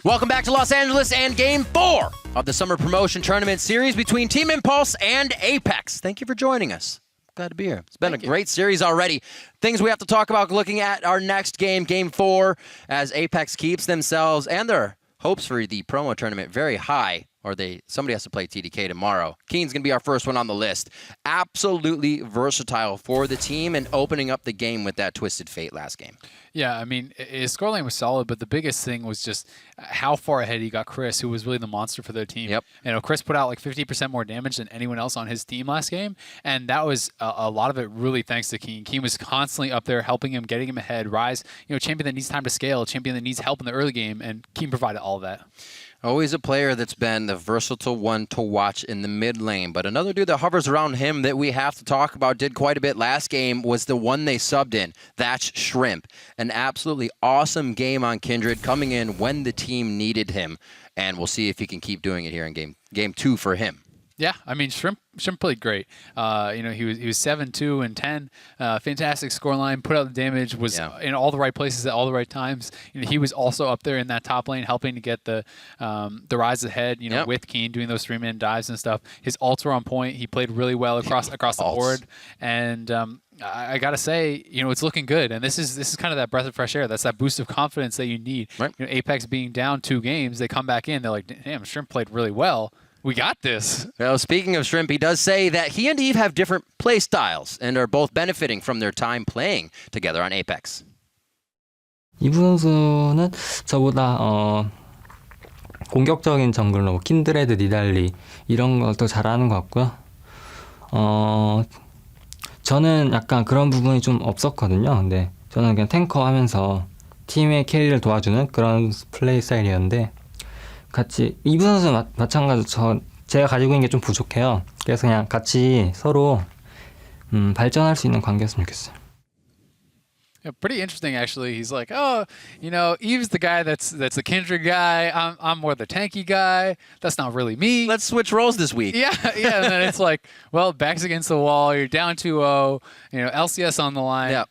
Welcome back to Los Angeles and Game 4 of the Summer Promotion Tournament Series between Team Impulse and APX. Thank you for joining us. Glad to be here. It's been a great series already. Things we have to talk about looking at our next game, Game 4, as APX keeps themselves and their hopes for the promo tournament very high, or somebody has to play TDK tomorrow. Keen's going to be our first one on the list. Absolutely versatile for the team and opening up the game with that Twisted Fate last game. Yeah, I mean, his scoreline was solid, but the biggest thing was just how far ahead he got Chris, who was really the monster for their team. Yep. You know, Chris put out like 50% more damage than anyone else on his team last game, and that was a lot of it really thanks to Keen. Keen was constantly up there helping him, getting him ahead. Rise, champion that needs time to scale, champion that needs help in the early game, and Keen provided all of that. Always a player that's been the versatile one to watch in the mid lane. But another dude that hovers around him that we have to talk about, did quite a bit last game, was the one they subbed in. That's Shrimp. An absolutely awesome game on Kindred, coming in when the team needed him. And we'll see if he can keep doing it here in game 2 for him. Yeah, I mean, Shrimp played great. He was 7-2 and 10. Fantastic scoreline. Put out the damage. Was in all the right places at all the right times. He was also up there in that top lane, helping to get the rise ahead. With Keen doing those 3-man dives and stuff. His ults were on point. He played really well across the board. And I gotta say, it's looking good. And this is kind of that breath of fresh air. That's that boost of confidence that you need. Right. Apex being down 2 games, they come back in. They're like, damn, Shrimp played really well. We got this. Well, speaking of Shrimp, he does say that he and Eve have different play styles and are both benefiting from their time playing together on Apex. 이브 선수는 저보다 공격적인 정글로 킨드레드, 니달리 이런 것도 잘하는 것 같고요. 저는 약간 그런 부분이 좀 없었거든요. 근데 저는 그냥 탱커 하면서 팀의 캐리를 도와주는 그런 플레이 스타일이었는데 같이 이브 선수 마찬가지로 제가 가지고 있는 게 좀 부족해요. 그래서 그냥 같이 서로 발전할 수 있는 관계였으면 좋겠어요. Yeah, pretty interesting actually. He's like, Eve's the guy that's the Kindred guy. I'm more the tanky guy. That's not really me. Let's switch roles this week. Yeah. And then it's like, well, back's against the wall. You're down 2-0. LCS on the line. Yeah.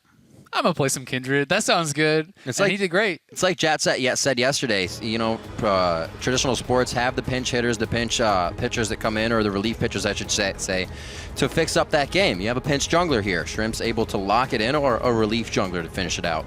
I'm going to play some Kindred. That sounds good. He did great. It's like Jat said yesterday, traditional sports have the pinch hitters, the pinch pitchers that come in, or the relief pitchers, I should say, to fix up that game. You have a pinch jungler here. Shrimp's able to lock it in, or a relief jungler to finish it out.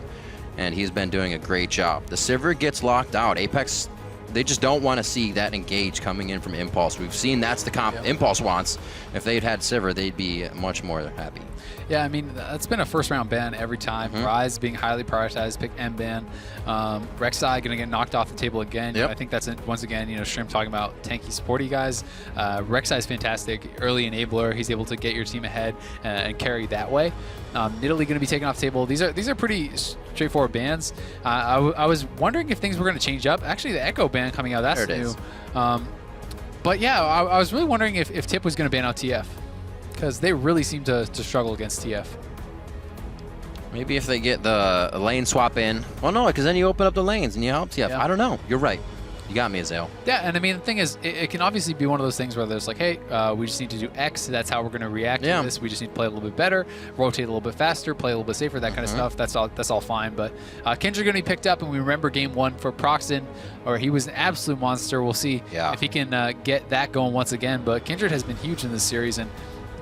And he's been doing a great job. The Sivir gets locked out. Apex, they just don't want to see that engage coming in from Impulse. We've seen that's the comp Impulse wants. If they'd had Sivir, they'd be much more happy. Yeah, I mean, that's been a first-round ban every time. Rise being highly prioritized, pick M ban. Rek'Sai going to get knocked off the table again. I think that's, once again, Shrimp talking about tanky, supporty guys. Rek'Sai is fantastic. Early enabler. He's able to get your team ahead and carry that way. Nidalee going to be taken off the table. These are pretty straightforward bans. I was wondering if things were going to change up. Actually, the Echo ban coming out, that's new. But yeah, I was really wondering if Tip was going to ban out TF, because they really seem to struggle against TF. Maybe if they get the lane swap in. Well, no, because then you open up the lanes and you help TF. Yeah. I don't know. You're right. You got me, Azale. Yeah, and I mean, the thing is, it can obviously be one of those things where there's like, hey, we just need to do X. That's how we're going to react to this. We just need to play a little bit better, rotate a little bit faster, play a little bit safer, that kind of stuff. That's all fine. But Kindred going to be picked up, and we remember game 1 for Proxton, or he was an absolute monster. We'll see if he can get that going once again. But Kindred has been huge in this series, and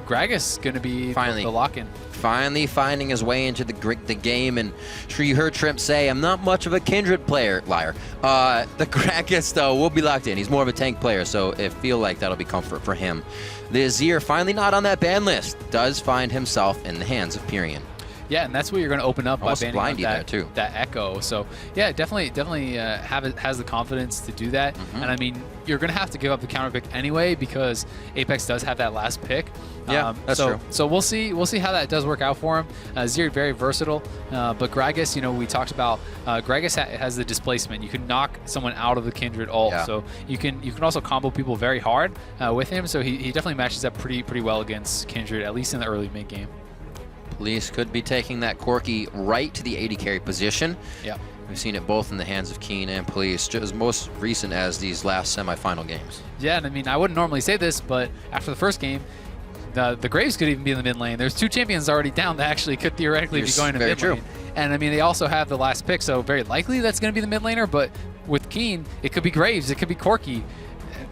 Gragas going to be the lock-in. Finally finding his way into the game, and sure you heard Shrimp say, I'm not much of a Kindred player, liar. The Gragas, though, will be locked in. He's more of a tank player, so I feel like that'll be comfort for him. The Azir, finally not on that ban list, does find himself in the hands of Pyrion. Yeah, and that's what you're going to open up by banning that Echo. So yeah, definitely has the confidence to do that. And I mean, you're going to have to give up the counter pick anyway, because Apex does have that last pick. Yeah, that's true. So we'll see how that does work out for him. Zir very versatile, but Gragas, we talked about Gragas has the displacement. You can knock someone out of the Kindred ult, so you can also combo people very hard with him. So he definitely matches up pretty well against Kindred, at least in the early mid game. Police could be taking that Corki right to the AD carry position. Yeah, we've seen it both in the hands of Keen and Police, just most recent as these last semifinal games. Yeah, and I mean, I wouldn't normally say this, but after the first game, the Graves could even be in the mid lane. There's 2 champions already down that actually could theoretically be going to mid lane. And I mean, they also have the last pick, so very likely that's going to be the mid laner. But with Keen, it could be Graves, it could be Corki.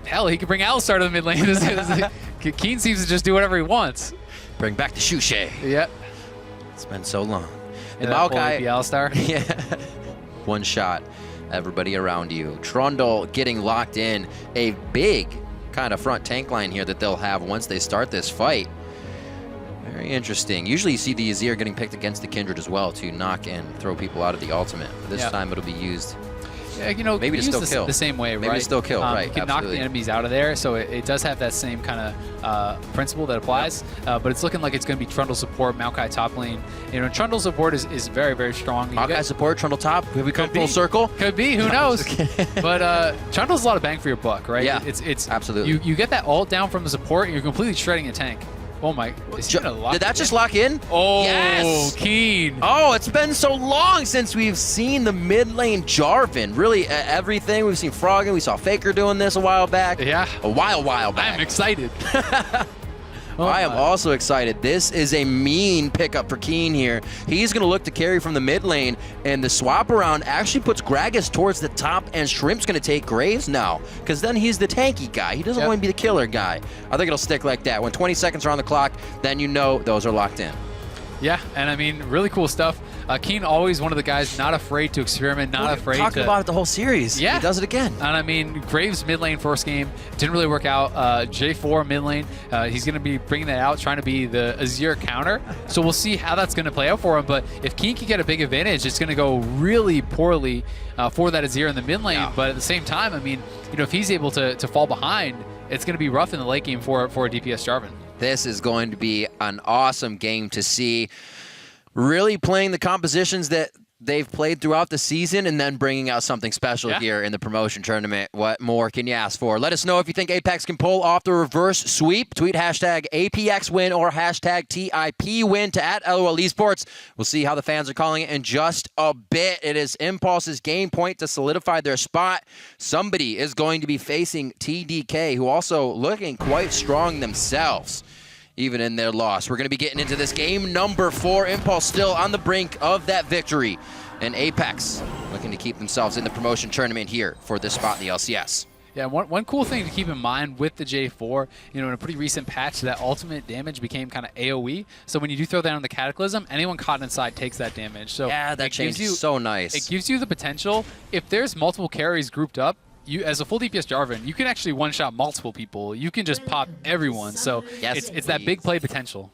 Hell, he could bring Alistar to the mid lane. Keen seems to just do whatever he wants. Bring back the Shushay. Yep. It's been so long. And Maokai, Alistar. Yeah. One shot. Everybody around you. Trundle getting locked in. A big kind of front tank line here that they'll have once they start this fight. Very interesting. Usually you see the Azir getting picked against the Kindred as well to knock and throw people out of the ultimate. But this time it'll be used. Yeah, you know, maybe to still kill. The same way, maybe right? to still kill, right? You can knock the enemies out of there, so it does have that same kind of principle that applies. Yep. But it's looking like it's going to be Trundle support, Maokai top lane. You know, Trundle support is very, very strong. Maokai support, Trundle top. Have we come full circle? Could be. Who knows? But Trundle's a lot of bang for your buck, right? Yeah. It's absolutely. You get that ult down from the support, and you're completely shredding a tank. Oh my! Did that just lock in? Oh, yes! Keen. Oh, it's been so long since we've seen the mid lane Jarvan. Really, everything. We've seen Froggen. We saw FLICKR doing this a while back. Yeah. A while back. I'm excited. I am also excited. This is a mean pickup for Keen here. He's going to look to carry from the mid lane, and the swap around actually puts Gragas towards the top, and Shrimp's going to take Graves now, because then he's the tanky guy. He doesn't want to be the killer guy. I think it'll stick like that. When 20 seconds are on the clock, then you know those are locked in. Yeah, and I mean, really cool stuff. Keen always one of the guys not afraid to experiment, not afraid talking about it the whole series. Yeah. He does it again. And I mean, Graves mid lane first game didn't really work out. J4 mid lane, he's going to be bringing that out, trying to be the Azir counter. So we'll see how that's going to play out for him. But if Keen can get a big advantage, it's going to go really poorly for that Azir in the mid lane. Yeah. But at the same time, I mean, you know, if he's able to fall behind, it's going to be rough in the late game for a DPS Jarvan. This is going to be an awesome game to see. Really playing the compositions that they've played throughout the season and then bringing out something special here in the promotion tournament. What more can you ask for? Let us know if you think Apex can pull off the reverse sweep. Tweet hashtag APX win or hashtag TIP win to @LOL Esports. We'll see how the fans are calling it in just a bit. It is Impulse's game point to solidify their spot. Somebody is going to be facing TDK, who also looking quite strong themselves, even in their loss. We're going to be getting into this game number 4. Impulse still on the brink of that victory. And Apex looking to keep themselves in the promotion tournament here for this spot in the LCS. Yeah, one cool thing to keep in mind with the J4, you know, in a pretty recent patch, that ultimate damage became kind of AoE. So when you do throw that on the Cataclysm, anyone caught inside takes that damage. So yeah, that change is so nice. It gives you the potential, if there's multiple carries grouped up, you, as a full DPS Jarvan, you can actually one-shot multiple people. You can just pop everyone. So yes, it's that big play potential.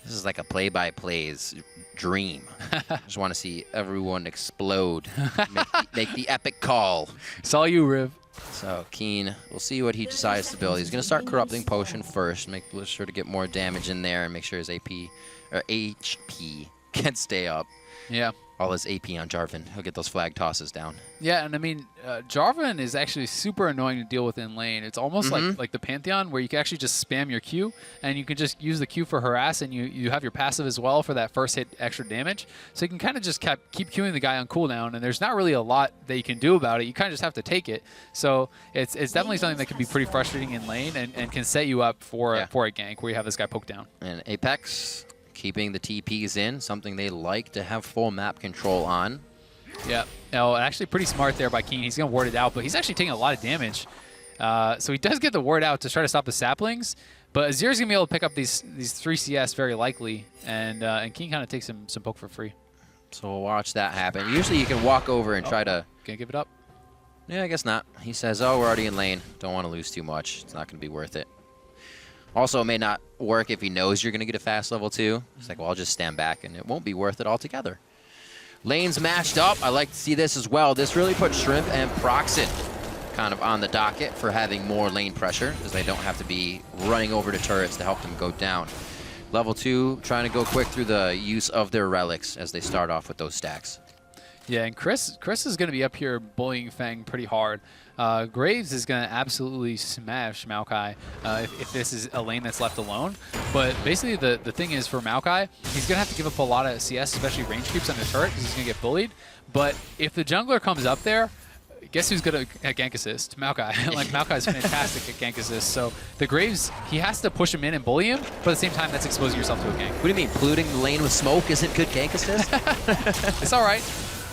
This is like a play-by-play's dream. I just want to see everyone explode, make the epic call. It's all you, Riv. So Keen, we'll see what he decides to build. He's going to start Corrupting Potion first, make sure to get more damage in there, and make sure his AP or HP can stay up. Yeah. All his AP on Jarvan. He'll get those flag tosses down. Yeah, and I mean, Jarvan is actually super annoying to deal with in lane. It's almost like the Pantheon, where you can actually just spam your Q, and you can just use the Q for harass, and you have your passive as well for that first hit extra damage. So you can kind of just keep queuing the guy on cooldown, and there's not really a lot that you can do about it. You kind of just have to take it. So it's definitely something that can be pretty frustrating in lane and can set you up for a gank where you have this guy poked down. And Apex keeping the TPs in, something they like to have full map control on. Yeah, no, actually pretty smart there by Keen. He's going to ward it out, but he's actually taking a lot of damage. So he does get the ward out to try to stop the saplings, but Azir's going to be able to pick up these 3 CS very likely, and Keen kind of takes some poke for free. So we'll watch that happen. Usually you can walk over and try to... Gonna give it up? Yeah, I guess not. He says, oh, we're already in lane. Don't want to lose too much. It's not going to be worth it. Also, it may not work if he knows you're going to get a fast level 2. It's like, well, I'll just stand back, and it won't be worth it altogether. Lanes matched up. I like to see this as well. This really puts Shrimp and Proxen kind of on the docket for having more lane pressure, because they don't have to be running over to turrets to help them go down. Level 2 trying to go quick through the use of their relics as they start off with those stacks. Yeah, and Chris is going to be up here bullying Fang pretty hard. Graves is going to absolutely smash Maokai if this is a lane that's left alone. But basically the thing is, for Maokai, he's going to have to give up a lot of CS, especially range creeps on the turret, because he's going to get bullied. But if the jungler comes up there, guess who's good at gank assist? Maokai. Like, Maokai's fantastic at gank assist. So the Graves, he has to push him in and bully him, but at the same time, that's exposing yourself to a gank. What do you mean? Polluting the lane with smoke isn't good gank assist? It's all right.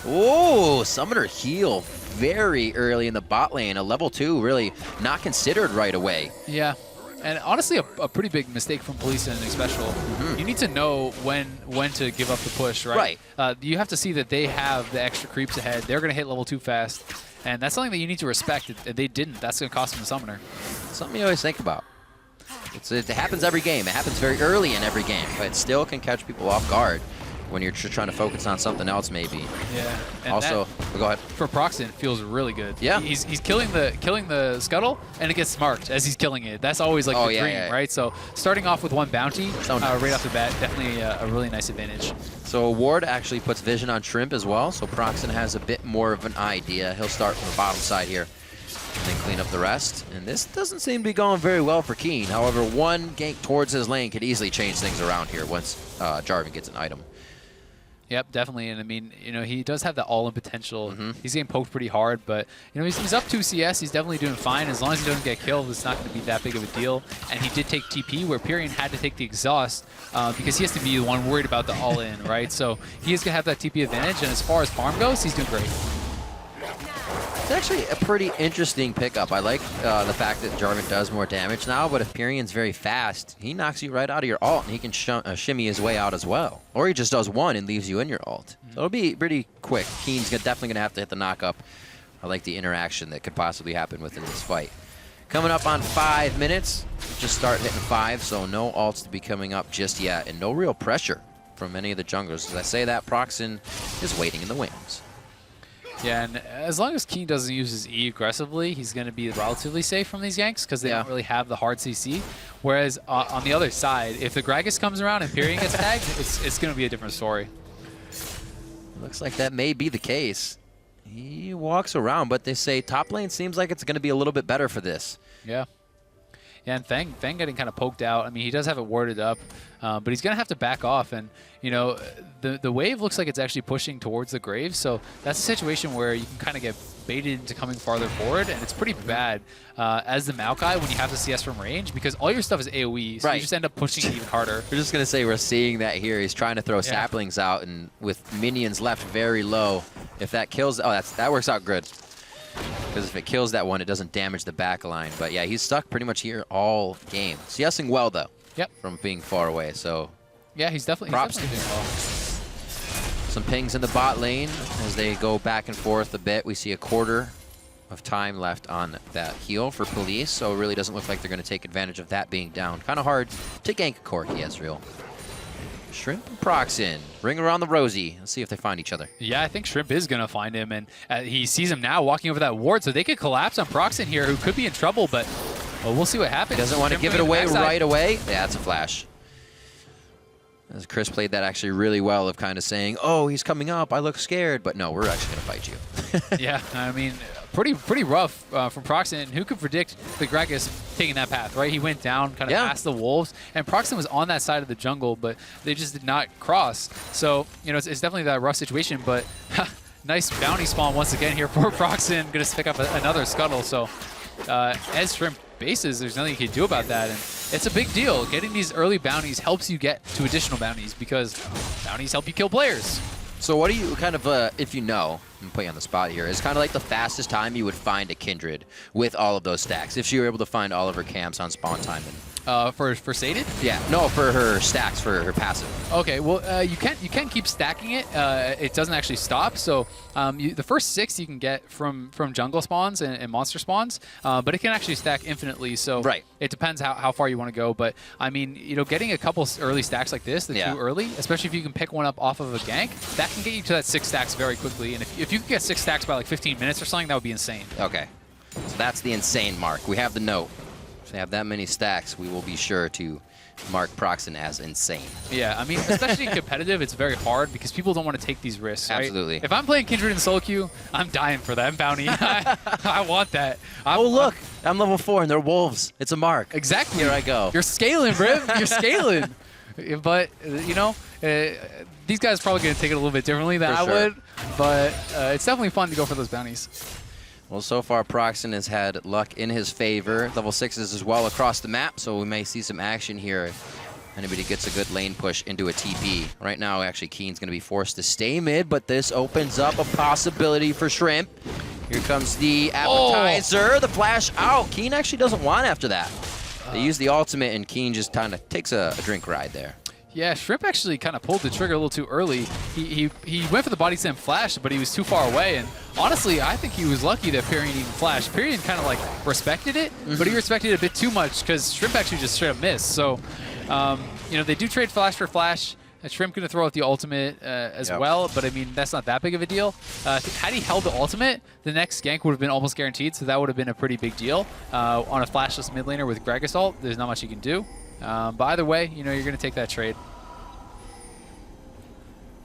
Oh, Summoner heal very early in the bot lane. A level 2 really not considered right away. Yeah. And honestly, a pretty big mistake from Police in Special. You need to know when to give up the push, right? You have to see that they have the extra creeps ahead. They're going to hit level 2 fast. And that's something that you need to respect. If they didn't, that's going to cost them a Summoner. Something you always think about. It happens every game. It happens very early in every game, but it still can catch people off guard when you're trying to focus on something else, maybe. Yeah. And also, go ahead. For Proxen, it feels really good. Yeah. He's killing the scuttle, and it gets marked as he's killing it. That's always like the dream, right? So starting off with one bounty right off the bat, definitely a really nice advantage. So Ward actually puts vision on Shrimp as well, so Proxen has a bit more of an idea. He'll start from the bottom side here and then clean up the rest. And this doesn't seem to be going very well for Keen. However, one gank towards his lane could easily change things around here once Jarvan gets an item. Yep, definitely. And I mean, he does have the all-in potential. He's getting poked pretty hard, but he's up 2 CS. He's definitely doing fine. As long as he doesn't get killed, it's not going to be that big of a deal. And he did take TP, where Pyrion had to take the exhaust because he has to be the one worried about the all-in, right? So he is going to have that TP advantage. And as far as farm goes, he's doing great. It's actually a pretty interesting pickup. I like the fact that Jarvan does more damage now, but if Pyrion's very fast, he knocks you right out of your ult, and he can shimmy his way out as well. Or he just does one and leaves you in your ult. So it'll be pretty quick. Keen's definitely going to have to hit the knock-up. I like the interaction that could possibly happen within this fight. Coming up on 5 minutes, just start hitting 5, so no ults to be coming up just yet, and no real pressure from any of the junglers. As I say that, Proxen is waiting in the wings. Yeah, and as long as Keen doesn't use his E aggressively, he's going to be relatively safe from these ganks because they don't really have the hard CC. Whereas on the other side, if the Gragas comes around and Pyrion gets tagged, it's going to be a different story. Looks like that may be the case. He walks around, but they say top lane seems like it's going to be a little bit better for this. Yeah. Yeah, and Fang getting kind of poked out. I mean, he does have it warded up, but he's going to have to back off. And, the wave looks like it's actually pushing towards the Graves. So that's a situation where you can kind of get baited into coming farther forward. And it's pretty bad as the Maokai when you have the CS from range, because all your stuff is AoE. So you just end up pushing it even harder. We're just going to say we're seeing that here. He's trying to throw saplings out, and with minions left very low, if that kills... Oh, that works out good. Because if it kills that one, it doesn't damage the back line. But yeah, he's stuck pretty much here all game. CSing well, though. Yep. From being far away, so... Yeah, he's definitely doing well. Some pings in the bot lane as they go back and forth a bit. We see a quarter of time left on that heal for Police, so it really doesn't look like they're going to take advantage of that being down. Kind of hard to gank a Corki, Ezreal. Shrimp and Proxen, ring around the rosy. Let's see if they find each other. Yeah, I think Shrimp is going to find him, and he sees him now walking over that ward, so they could collapse on Proxen here, who could be in trouble, but we'll see what happens. Doesn't want to give it away right away. Yeah, that's a flash. As Chris played that actually really well of kind of saying, oh, he's coming up, I look scared, but no, we're actually going to fight you. Yeah, I mean, pretty rough from Proxen. Who could predict the Gragas taking that path, right? He went down kind of past the wolves, and Proxen was on that side of the jungle, but they just did not cross. So, it's definitely that rough situation, but nice bounty spawn once again here for Proxen. Going to pick up another scuttle. So, as Shrimp bases, there's nothing you can do about that, and it's a big deal. Getting these early bounties helps you get to additional bounties because bounties help you kill players. So what do you kind of, if you know, I'm putting you on the spot here, is kind of like the fastest time you would find a Kindred with all of those stacks, if she were able to find all of her camps on spawn time? For Sated? Yeah, no, for her stacks, for her passive. Okay, well, you can keep stacking it. It doesn't actually stop. So the first 6 you can get from jungle spawns and monster spawns, but it can actually stack infinitely. So it depends how far you want to go. But I mean, getting a couple early stacks like this, too early, especially if you can pick one up off of a gank, that can get you to that 6 stacks very quickly. And if you can get 6 stacks by like 15 minutes or something, that would be insane. Okay, so that's the insane mark. We have the note. If they have that many stacks, we will be sure to mark Proxen as insane. Yeah, I mean, especially in competitive, it's very hard because people don't want to take these risks, right? Absolutely. If I'm playing Kindred in solo queue, I'm dying for that bounty. I want that. Look, I'm level 4 and they're wolves. It's a mark. Exactly. Here I go. You're scaling, Briv. You're scaling. But, these guys are probably going to take it a little bit differently than I would. But it's definitely fun to go for those bounties. Well, so far, Proxen has had luck in his favor. Level 6s as well across the map, so we may see some action here if anybody gets a good lane push into a TP. Right now, actually, Keen's going to be forced to stay mid, but this opens up a possibility for Shrimp. Here comes the appetizer, the flash out. Keen actually doesn't want after that. They use the ultimate, and Keen just kind of takes a drink ride there. Yeah, Shrimp actually kind of pulled the trigger a little too early. He went for the body slam flash, but he was too far away. And honestly, I think he was lucky that Pyrion even flashed. Pyrion kind of like respected it, but he respected it a bit too much because Shrimp actually just straight up missed. So, you know, they do trade flash for flash. Shrimp going to throw out the ultimate as well, but I mean, that's not that big of a deal. Had he held the ultimate, the next gank would have been almost guaranteed, so that would have been a pretty big deal. On a flashless mid laner with Greg Assault, there's not much you can do. But either way, you know, you're going to take that trade.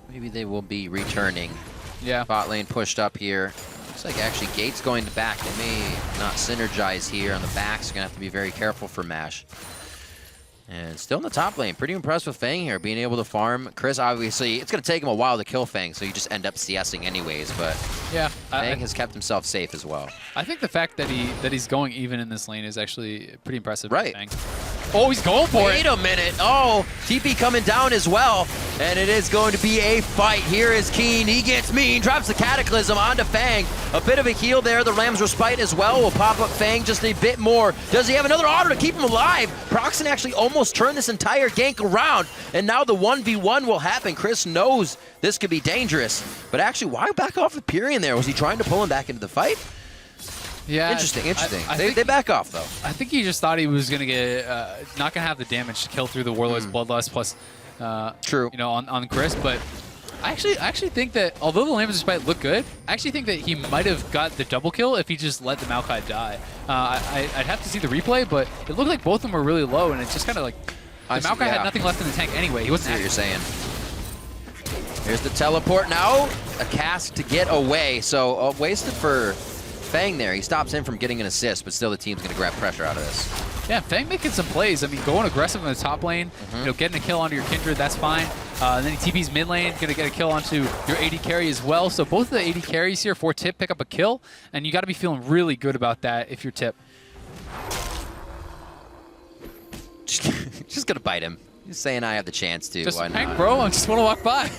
Maybe they will be returning. Yeah. Bot lane pushed up here. Looks like actually Gate's going to back. They may not synergize here on the back, so you're going to have to be very careful for MASH. And still in the top lane. Pretty impressed with Fang here, being able to farm. Chris, obviously, it's going to take him a while to kill Fang, so you just end up CSing anyways, but yeah, Fang has kept himself safe as well. I think the fact that he's going even in this lane is actually pretty impressive. Right. Fang. Oh, he's going for it. Wait a minute. Oh, TP coming down as well. And it is going to be a fight. Here is Keen. He gets mean. Drops the Cataclysm onto Fang. A bit of a heal there. The Lamb's Respite as well will pop up Fang just a bit more. Does he have another auto to keep him alive? Proxen actually almost turned this entire gank around. And now the 1v1 will happen. Chris knows this could be dangerous. But actually, why back off of Pyrion there? Was he trying to pull him back into the fight? Yeah, interesting. They back off, though. I think he just thought he was going to get, not going to have the damage to kill through the Warlord's Bloodlust plus, True. You know, on Chris. But I actually think that, although the Lamb's Respite looked good, I actually think that he might have got the double kill if he just let the Maokai die. I'd have to see the replay, but it looked like both of them were really low, and it's just kind of like, the Maokai had nothing left in the tank anyway. He wasn't. I see what you're saying. Here's the teleport now. A cast to get away. So wasted for Fang there. He stops him from getting an assist, but still the team's going to grab pressure out of this. Yeah, Fang making some plays. I mean, going aggressive in the top lane, you know, getting a kill onto your Kindred, that's fine. And then he TP's mid lane, going to get a kill onto your AD carry as well. So both of the AD carries here for Tip pick up a kill, and you got to be feeling really good about that if you're Tip. Just going to bite him. He's saying I have the chance to. Just why Hank, not? bro, I just want to walk by.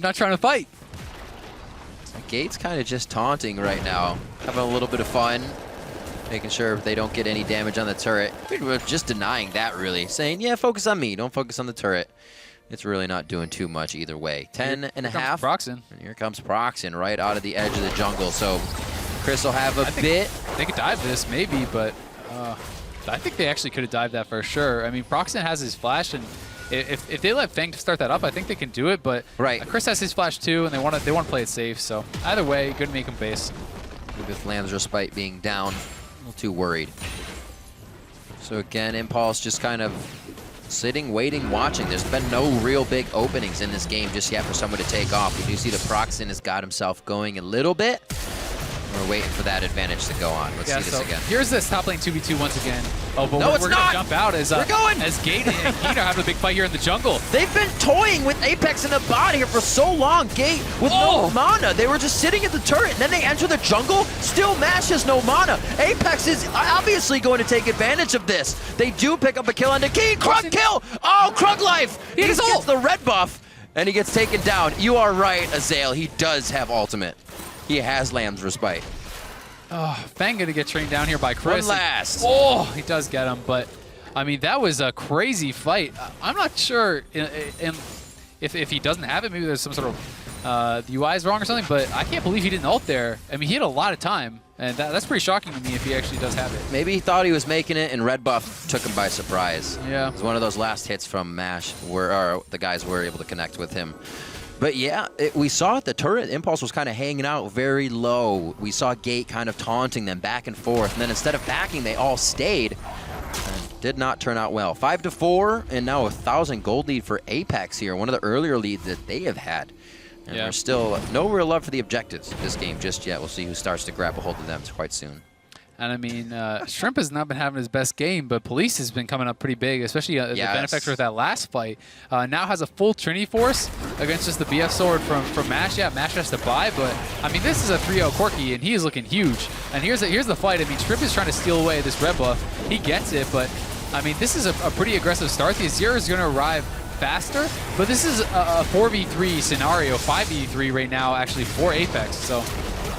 Not trying to fight. Gate's kind of just taunting right now, having a little bit of fun, making sure they don't get any damage on the turret. We're just denying that, really, saying, yeah, focus on me, don't focus on the turret. It's really not doing too much either way. 10 and a half. Proxen. And here comes Proxen right out of the edge of the jungle. So Chris will have a bit. They could dive this, maybe, but I think they actually could have dived that for sure. I mean, Proxen has his flash, and if they let Fang start that up, I think they can do it. But Chris has his flash too, and they want to play it safe. So either way, good to make him base. With Lamb's Respite being down, a little too worried. So again, Impulse just kind of sitting, waiting, watching. There's been no real big openings in this game just yet for someone to take off. We do see the Proxen has got himself going a little bit. We're waiting for that advantage to go on. Let's see this again. Here's this top lane 2v2 once again. Oh, but no, we're going to jump out as Gate and Keen are having a big fight here in the jungle. They've been toying with Apex in the bot here for so long. Gate with no mana. They were just sitting at the turret, and then they enter the jungle. Still MASH has no mana. Apex is obviously going to take advantage of this. They do pick up a kill on the Keen. Krug kill! Oh, Krug life! He gets the red buff, and he gets taken down. You are right, Azael. He does have ultimate. He has Lamb's Respite. Oh, Fang going to get trained down here by Chris. One last. Oh, he does get him, but I mean, that was a crazy fight. I'm not sure if he doesn't have it, maybe there's some sort of the UI is wrong or something, but I can't believe he didn't ult there. I mean, he had a lot of time, and that's pretty shocking to me if he actually does have it. Maybe he thought he was making it, and red buff took him by surprise. Yeah. It was one of those last hits from MASH where the guys were able to connect with him. But yeah, we saw at the turret, Impulse was kind of hanging out very low. We saw Gate kind of taunting them back and forth. And then instead of backing, they all stayed. And did not turn out well. 5-4, and now 1,000 gold lead for Apex here. One of the earlier leads that they have had. And there's still no real love for the objectives of this game just yet. We'll see who starts to grab a hold of them quite soon. And I mean, Shrimp has not been having his best game, but Police has been coming up pretty big, especially the benefactor with that last fight. Now has a full Trinity Force against just the BF sword from Mash. Yeah, Mash has to buy, but I mean, this is a 3-0 Corki, and he is looking huge. And here's the fight. I mean, Shrimp is trying to steal away this red buff. He gets it, but I mean, this is a pretty aggressive start. The Azir is going to arrive faster, but this is a 4v3 scenario, 5v3 right now, actually, for Apex. So.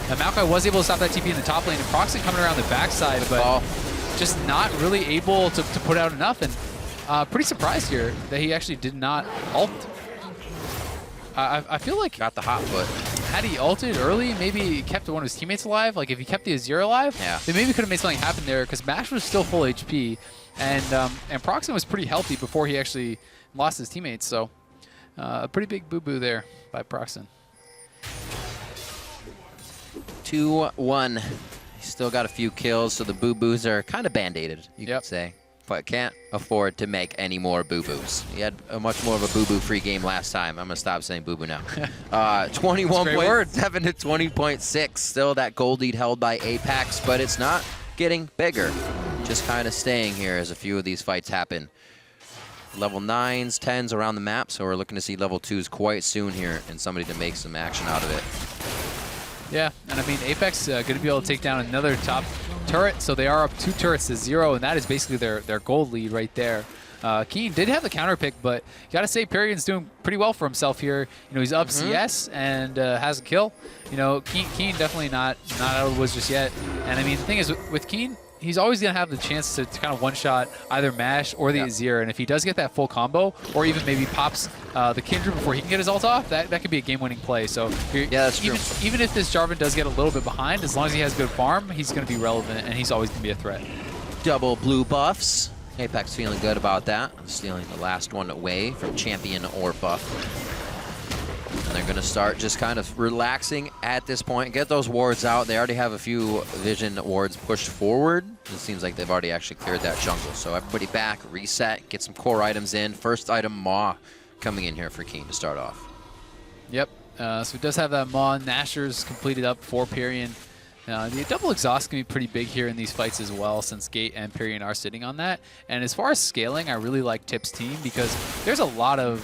And Maokai was able to stop that TP in the top lane, and Proxy coming around the backside, but just not really able to put out enough. And pretty surprised here that he actually did not ult. I feel like got the hot foot. Had he ulted early, maybe he kept one of his teammates alive. Like if he kept the Azir alive, then maybe could have made something happen there, because Mash was still full HP, and Proxy was pretty healthy before he actually lost his teammates. So a pretty big boo-boo there by Proxy. 2-1. Still got a few kills, so the boo-boos are kind of band-aided, you could say. But can't afford to make any more boo-boos. He had a much more of a boo-boo-free game last time. I'm going to stop saying boo-boo now. 21.7 to 20.6. Still that gold lead held by Apex, but it's not getting bigger. Just kind of staying here as a few of these fights happen. Level 9s, 10s around the map, so we're looking to see level 2s quite soon here and somebody to make some action out of it. Yeah, and I mean, Apex going to be able to take down another top turret, so they are up 2 turrets to 0, and that is basically their gold lead right there. Keen did have the counter pick, but you got to say Perian's doing pretty well for himself here. You know, he's up CS and has a kill. You know, Keen definitely not out of the woods just yet. And I mean, the thing is, with Keen, he's always going to have the chance to kind of one-shot either Mash or the Azir, and if he does get that full combo, or even maybe pops the Kindred before he can get his ult off, that could be a game-winning play. So that's true. Even if this Jarvan does get a little bit behind, as long as he has good farm, he's going to be relevant, and he's always going to be a threat. Double blue buffs. Apex feeling good about that. Stealing the last one away from champion or buff. And they're going to start just kind of relaxing at this point. Get those wards out. They already have a few vision wards pushed forward. It seems like they've already actually cleared that jungle. So everybody back, reset, get some core items in. First item, Maw, coming in here for Keen to start off. Yep. So it does have that Maw. Nashor's completed up for Perian. The double exhaust can be pretty big here in these fights as well, since Gate and Perian are sitting on that. And as far as scaling, I really like Tip's team, because there's a lot of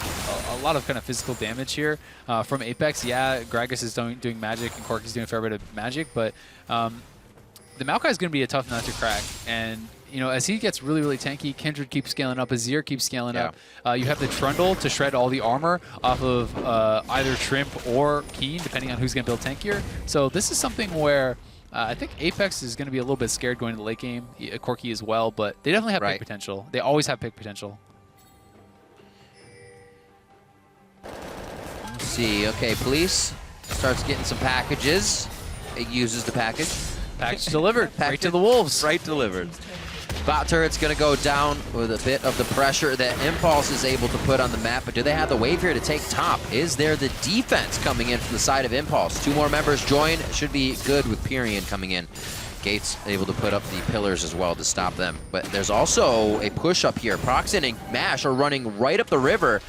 kind of physical damage here from Apex. Yeah, Gragas is doing magic and Corki's doing a fair bit of magic, but the Maokai is going to be a tough nut to crack. And you know, as he gets really, really tanky, Kindred keeps scaling up, Azir keeps scaling up. You have the Trundle to shred all the armor off of either Shrimp or Keen, depending on who's going to build tankier. So this is something where I think Apex is going to be a little bit scared going to the late game, Corki as well, but they definitely have pick potential. They always have pick potential. Let's see. Okay, Police starts getting some packages. It uses the package. Package delivered. Right to the Wolves. Right delivered. Bot turret's going to go down with a bit of the pressure that Impulse is able to put on the map, but do they have the wave here to take top? Is there the defense coming in from the side of Impulse? 2 more members join. Should be good with Perian coming in. Gates able to put up the pillars as well to stop them. But there's also a push up here. Proxen and Mash are running right up the river.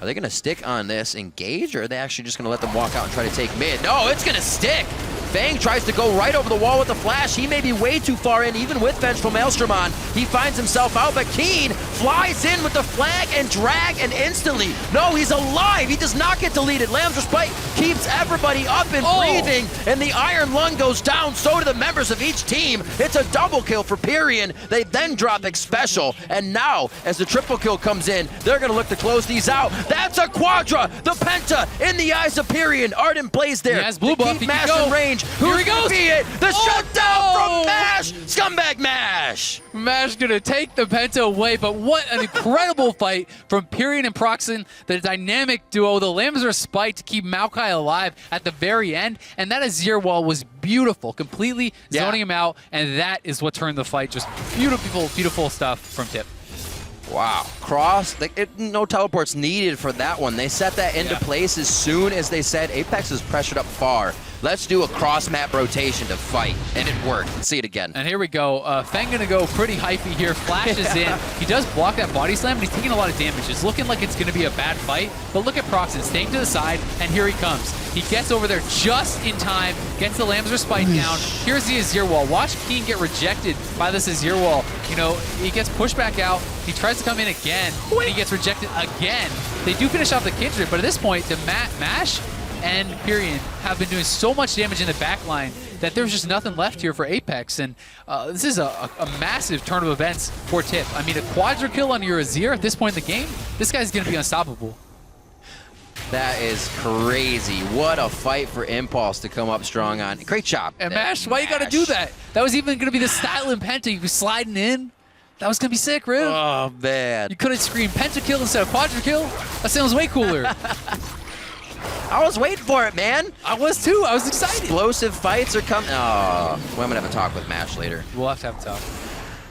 Are they going to stick on this engage, or are they actually just going to let them walk out and try to take mid? No, it's going to stick. Fang tries to go right over the wall with the flash. He may be way too far in, even with Vengeful Maelstrom on. He finds himself out, but Keen flies in with the flag and drag, and instantly, no, he's alive. He does not get deleted. Lamb's Respite keeps everybody up and breathing, and the Iron Lung goes down. So do the members of each team. It's a double kill for Perian. They then drop X Special, and now, as the triple kill comes in, they're going to look to close these out. That's a Quadra, the Penta in the eyes of Perian. Arden plays there. He has blue buff. Keep Mash in range. Here he goes. Be it? The shutdown from Mash. Scumbag Mash. Mash gonna take the Penta away, but what an incredible fight from Perian and Proxen, the dynamic duo, the Lambs Respite to keep Maokai alive at the very end, and that Azir wall was beautiful, completely zoning him out, and that is what turned the fight. Just beautiful, beautiful stuff from Tip. Wow. Cross, no teleports needed for that one. They set that into place as soon as they said Apex is pressured up far. Let's do a cross-map rotation to fight. And it worked. Let's see it again. And here we go. Feng gonna go pretty hypey here. Flashes in. He does block that body slam, but he's taking a lot of damage. It's looking like it's gonna be a bad fight. But look at Proxen staying to the side, and here he comes. He gets over there just in time, gets the Lambs Respite down. Here's the Azir wall. Watch Keen get rejected by this Azir wall. You know, he gets pushed back out. He tries to come in again, and he gets rejected again. They do finish off the Kindred, but at this point, the Mash and Pyrion have been doing so much damage in the back line that there's just nothing left here for Apex. And this is a massive turn of events for Tip. I mean, a quadra kill on your Azir at this point in the game, this guy's going to be unstoppable. That is crazy. What a fight for Impulse to come up strong on. Great job. And Mash, why you got to do that? That was even going to be the style in Penta. You were sliding in. That was going to be sick, Riv. Oh, man. You couldn't scream Pentakill instead of Quadra kill? That sounds way cooler. I was waiting for it, man. I was too. I was excited. Explosive fights are coming. Oh, well, I'm going to have a talk with Mash later. We'll have to have a talk.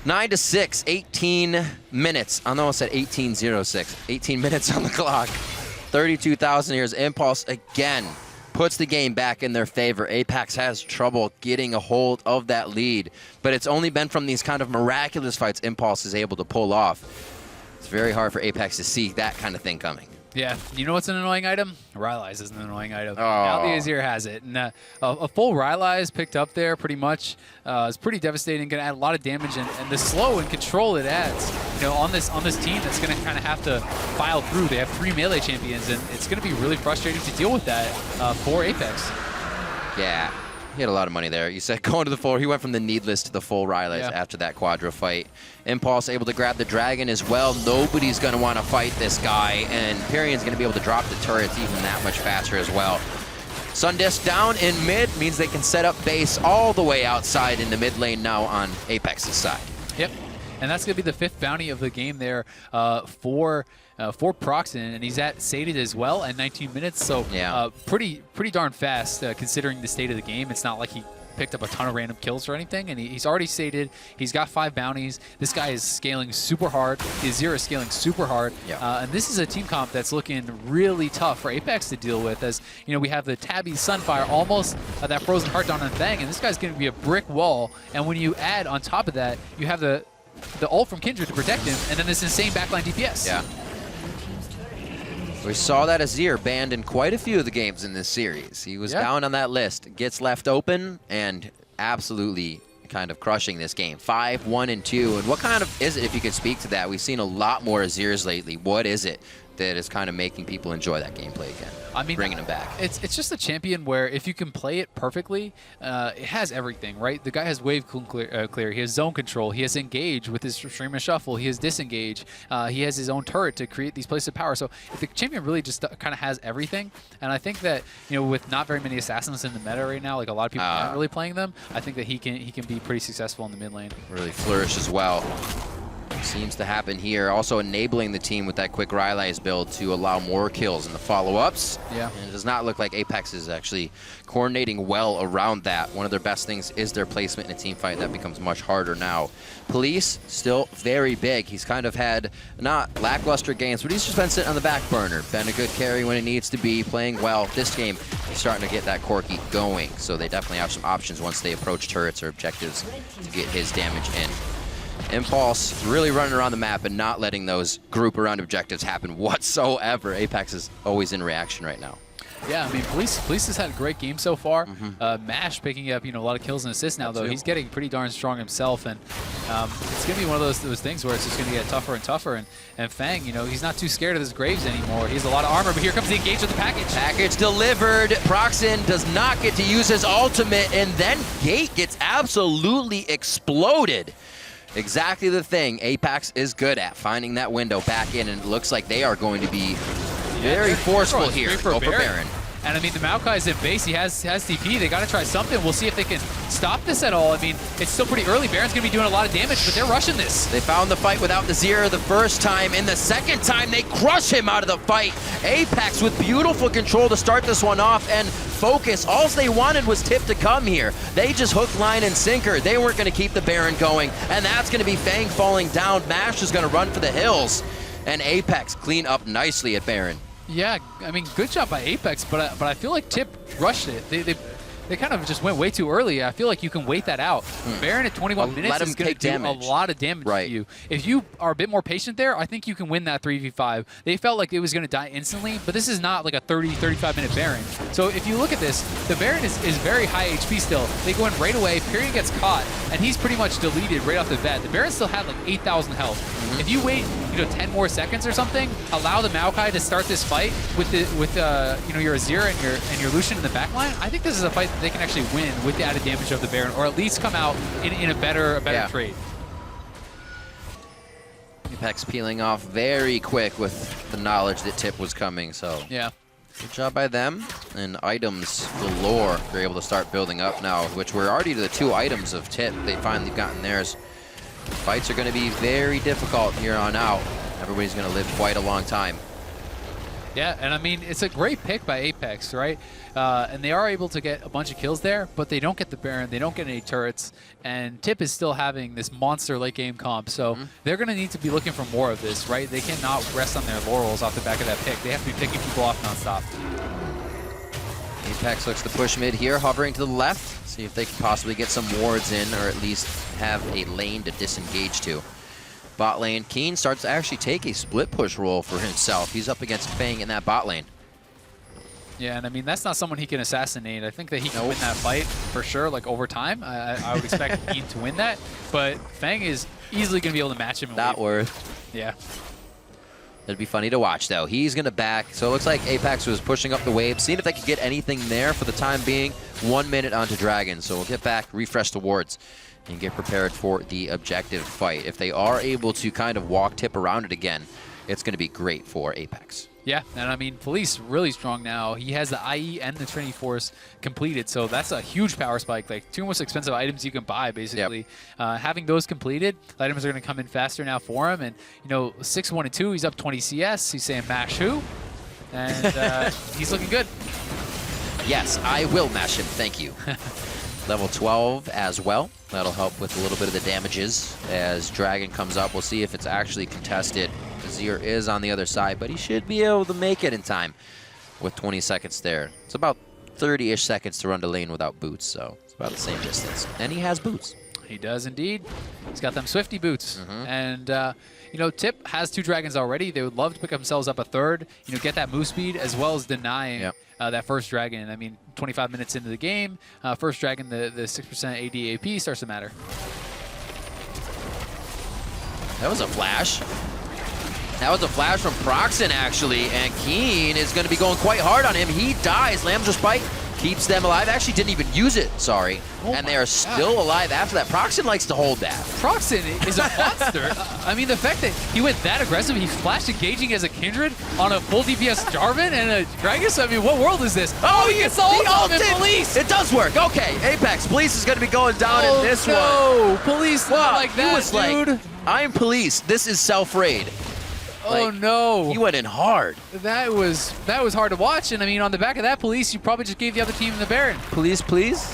9-6, 18 minutes. I know I said 18:06. 18 minutes on the clock. 32,000 years. Impulse again puts the game back in their favor. Apex has trouble getting a hold of that lead, but it's only been from these kind of miraculous fights Impulse is able to pull off. It's very hard for Apex to see that kind of thing coming. Yeah, you know what's an annoying item? Rylai's is an annoying item. Oh. Now the Azir has it. And a full Rylai's picked up there pretty much. It's pretty devastating, going to add a lot of damage, and the slow and control it adds. You know, on this team that's going to kind of have to file through. They have 3 melee champions, and it's going to be really frustrating to deal with that for Apex. Yeah. He had a lot of money there. You said going to the full. He went from the needless to the full Rylai's after that quadra fight. Impulse able to grab the dragon as well. Nobody's going to want to fight this guy, and Pyrion's going to be able to drop the turrets even that much faster as well. Sundisk down in mid means they can set up base all the way outside in the mid lane now on Apex's side. Yep. And that's going to be the 5th bounty of the game there for Proxen, and he's at sated as well at 19 minutes. So pretty darn fast considering the state of the game. It's not like he picked up a ton of random kills or anything, and he's already sated. He's got 5 bounties. This guy is scaling super hard. Azir is scaling super hard. And this is a team comp that's looking really tough for Apex to deal with, as you know, we have the Tabby Sunfire, almost that frozen heart down on Fang, and this guy's going to be a brick wall. And when you add on top of that, you have the ult from Kindred to protect him, and then this insane backline DPS. Yeah. We saw that Azir banned in quite a few of the games in this series. He was down on that list, gets left open, and absolutely kind of crushing this game. 5, 1, and 2. And what kind of is it, if you could speak to that? We've seen a lot more Azirs lately. What is it that is kind of making people enjoy that gameplay again? I mean, bringing him back. It's just a champion where if you can play it perfectly, it has everything, right? The guy has wave clear, he has zone control, he has engage with his stream and shuffle, he has disengage, he has his own turret to create these places of power. So the champion really just kind of has everything. And I think that, you know, with not very many assassins in the meta right now, like a lot of people aren't really playing them, I think that he can be pretty successful in the mid lane. Really flourish as well. Seems to happen here. Also enabling the team with that quick Rylai's build to allow more kills in the follow-ups. Yeah. And it does not look like Apex is actually coordinating well around that. One of their best things is their placement in a team fight. That becomes much harder now. Police, still very big. He's kind of had not lackluster games, but he's just been sitting on the back burner. Been a good carry when it needs to be, playing well. This game, he's starting to get that Corki going. So they definitely have some options once they approach turrets or objectives to get his damage in. Impulse really running around the map and not letting those group around objectives happen whatsoever. Apex is always in reaction right now. Yeah, I mean, Police has had a great game so far. Mash picking up, you know, a lot of kills and assists now, though. He's getting pretty darn strong himself, and it's going to be one of those things where it's just going to get tougher and tougher. And Fang, you know, he's not too scared of his Graves anymore. He has a lot of armor, but here comes the engage with the package. Package delivered. Proxen does not get to use his ultimate, and then Gate gets absolutely exploded. Exactly the thing Apex is good at, finding that window back in, and it looks like they are going to be very forceful here. Go for Baron. And I mean, the Maokai's in base. He has TP. They got to try something. We'll see if they can stop this at all. I mean, it's still pretty early. Baron's going to be doing a lot of damage, but they're rushing this. They found the fight without the Zero the first time, and the second time they crush him out of the fight. Apex with beautiful control to start this one off, and focus. All they wanted was Tip to come here. They just hook, line, and sinker. They weren't going to keep the Baron going, and that's going to be Fang falling down. Mash is going to run for the hills, and Apex clean up nicely at Baron. Yeah, I mean, good job by Apex, but I feel like Tip rushed it. They kind of just went way too early. I feel like you can wait that out. Baron at 21 minutes is going to do a lot of damage to you. If you are a bit more patient there, I think you can win that 3v5. They felt like it was going to die instantly, but this is not like a 30, 35-minute Baron. So if you look at this, the Baron is very high HP still. They go in right away, Pyrion gets caught, and he's pretty much deleted right off the bat. The Baron still had like 8,000 health. If you wait, 10 more seconds or something, allow the Maokai to start this fight with your Azir and your Lucian in the backline, I think this is a fight that they can actually win with the added damage of the Baron, or at least come out in a better trade. Apex peeling off very quick with the knowledge that Tip was coming, so yeah. Good job by them. And items galore. They're able to start building up now, which we're already to the 2 items of Tip. They finally gotten theirs. Fights are going to be very difficult here on out. Everybody's going to live quite a long time. Yeah, and I mean, it's a great pick by Apex, right? And they are able to get a bunch of kills there, but they don't get the Baron, they don't get any turrets, and Tip is still having this monster late game comp, so they're going to need to be looking for more of this, right? They cannot rest on their laurels off the back of that pick. They have to be picking people off nonstop. Apex looks to push mid here, hovering to the left. See if they can possibly get some wards in, or at least have a lane to disengage to. Bot lane, Keen starts to actually take a split push role for himself. He's up against Fang in that bot lane. Yeah, and I mean, that's not someone he can assassinate. I think that he can win that fight for sure, like over time. I would expect Keen to win that, but Fang is easily going to be able to match him. Not worth. Yeah. It'd be funny to watch, though. He's going to back. So it looks like Apex was pushing up the wave, seeing if they could get anything there for the time being. 1 minute onto Dragon. So we'll get back, refresh the wards, and get prepared for the objective fight. If they are able to kind of walk Tip around it again, it's going to be great for Apex. Yeah, and I mean, Felice really strong now. He has the IE and the Trinity Force completed, so that's a huge power spike. Like, 2 most expensive items you can buy, basically. Yep. Having those completed, the items are going to come in faster now for him. And, 6, 1, and 2, he's up 20 CS. He's saying, mash who? And he's looking good. Yes, I will mash him. Thank you. Level 12 as well. That'll help with a little bit of the damages as Dragon comes up. We'll see if it's actually contested. Azir is on the other side, but he should be able to make it in time with 20 seconds there. It's about 30-ish seconds to run to lane without boots, so it's about the same distance. And he has boots. He does indeed. He's got them Swifty boots. And, Tip has 2 dragons already. They would love to pick themselves up a third, get that move speed, as well as denying that first dragon. I mean, 25 minutes into the game, first dragon, the 6% AD AP starts to matter. That was a flash. That was a flash from Proxen, actually, and Keen is going to be going quite hard on him. He dies. Lamb's Respite keeps them alive. Actually didn't even use it, sorry. And they are still alive after that. Proxen likes to hold that. Proxen is a monster. I mean, the fact that he went that aggressive, he flashed engaging as a Kindred on a full DPS Jarvan and a Gragas. I mean, what world is this? Oh, he gets all of them in Police. It does work. Okay, Apex. Police is going to be going down in this one. No, Police not like that, was dude. Like, I'm Police. This is self-raid. Oh no! He went in hard. That was hard to watch, and I mean, on the back of that, Police, you probably just gave the other team the Baron. Police, please.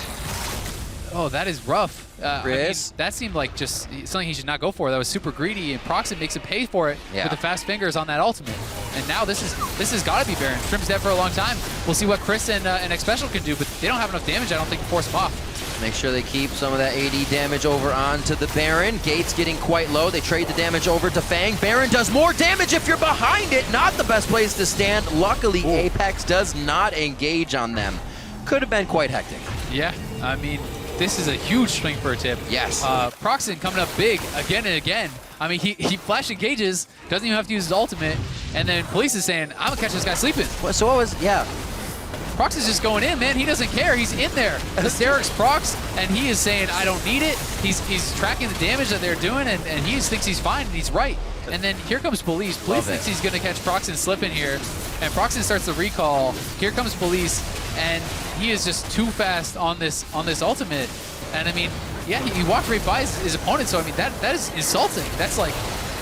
Oh, that is rough. I mean, Chris? that seemed like just something he should not go for. That was super greedy, and Proxen makes him pay for it with the fast fingers on that ultimate. And now this has got to be Baron. Shrimp's dead for a long time. We'll see what Chris and X-Special can do, but they don't have enough damage, I don't think, to force him off. Make sure they keep some of that AD damage over onto the Baron. Gates getting quite low. They trade the damage over to Fang. Baron does more damage if you're behind it. Not the best place to stand. Luckily, Apex does not engage on them. Could have been quite hectic. Yeah, I mean, this is a huge swing for a Tip. Yes. Proxen coming up big again and again. I mean, he flash engages, doesn't even have to use his ultimate, and then Police is saying, I'm gonna catch this guy sleeping. So what was, Prox is just going in, man. He doesn't care. He's in there. Hysteric's Prox, and he is saying, I don't need it. He's tracking the damage that they're doing, and he just thinks he's fine, and he's right. And then here comes Police. Police thinks he's going to catch Proxen slipping here, and Proxen starts the recall. Here comes Police, and he is just too fast on this ultimate. And I mean, yeah, he walked right by his opponent, so I mean, that is insulting. That's like,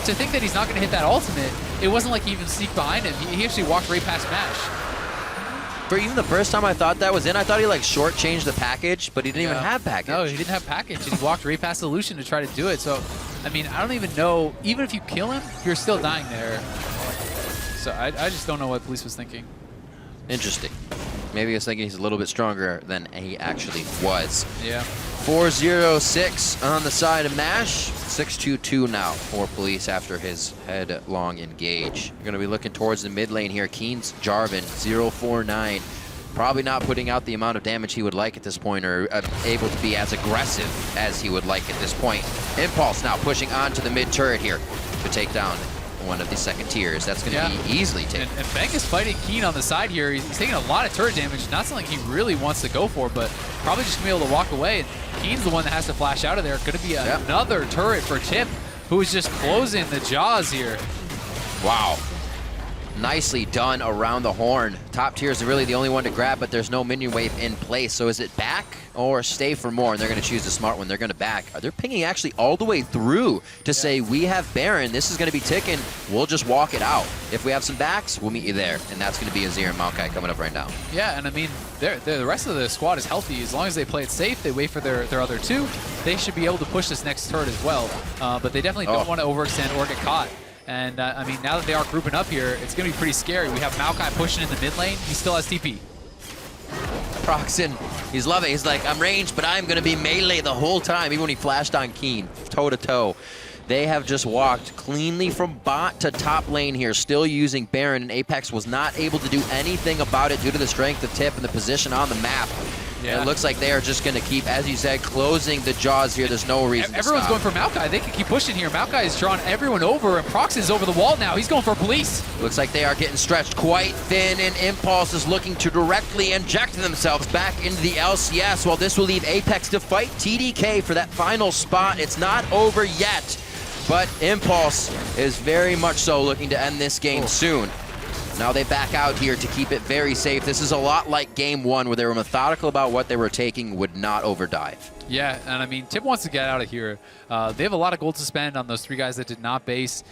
to think that he's not going to hit that ultimate, it wasn't like he even sneaked behind him. He actually walked right past Mash. For even the first time I thought that was in, I thought he like shortchanged the package, but he didn't even have package. No, he didn't have package, and he walked right past the Lucian to try to do it. So, I mean, I don't even know. Even if you kill him, you're still dying there. So I just don't know what Police was thinking. Interesting. Maybe he was thinking he's a little bit stronger than he actually was. Yeah. 4-0-6 on the side of MASH. 6-2-2 now for Police after his headlong engage. You're going to be looking towards the mid lane here. Keen's Jarvan, 0-4-9. Probably not putting out the amount of damage he would like at this point, or able to be as aggressive as he would like at this point. Impulse now pushing onto the mid turret here to take down one of the second tiers. That's going to be easily taken. And Feng is fighting Keen on the side here. He's taking a lot of turret damage. Not something he really wants to go for, but probably just going to be able to walk away. And Keen's the one that has to flash out of there. Going to be another turret for Tip, who is just closing the jaws here. Wow. Nicely done around the horn. Top tier is really the only one to grab, but there's no minion wave in place. So is it back or stay for more? And they're going to choose the smart one. They're going to back. They're pinging actually all the way through to say, we have Baron. This is going to be ticking. We'll just walk it out. If we have some backs, we'll meet you there. And that's going to be Azir and Maokai coming up right now. Yeah, and I mean, the rest of the squad is healthy. As long as they play it safe, they wait for their other two, they should be able to push this next turret as well. But they definitely don't want to overextend or get caught. And I mean, now that they are grouping up here, it's going to be pretty scary. We have Maokai pushing in the mid lane. He still has TP. Proxen, he's loving it. He's like, I'm ranged, but I'm going to be melee the whole time, even when he flashed on Keen, toe to toe. They have just walked cleanly from bot to top lane here, still using Baron, and Apex was not able to do anything about it due to the strength of Tip and the position on the map. Yeah. It looks like they are just going to keep, as you said, closing the jaws here. There's no reason Everyone's going for Maokai. They can keep pushing here. Maokai has drawn everyone over, and Prox is over the wall now. He's going for Police. Looks like they are getting stretched quite thin, and Impulse is looking to directly inject themselves back into the LCS. Well, this will leave Apex to fight TDK for that final spot. It's not over yet, but Impulse is very much so looking to end this game soon. Now they back out here to keep it very safe. This is a lot like game one, where they were methodical about what they were taking, would not overdive. Yeah, and I mean, Tip wants to get out of here. They have a lot of gold to spend on those three guys that did not base.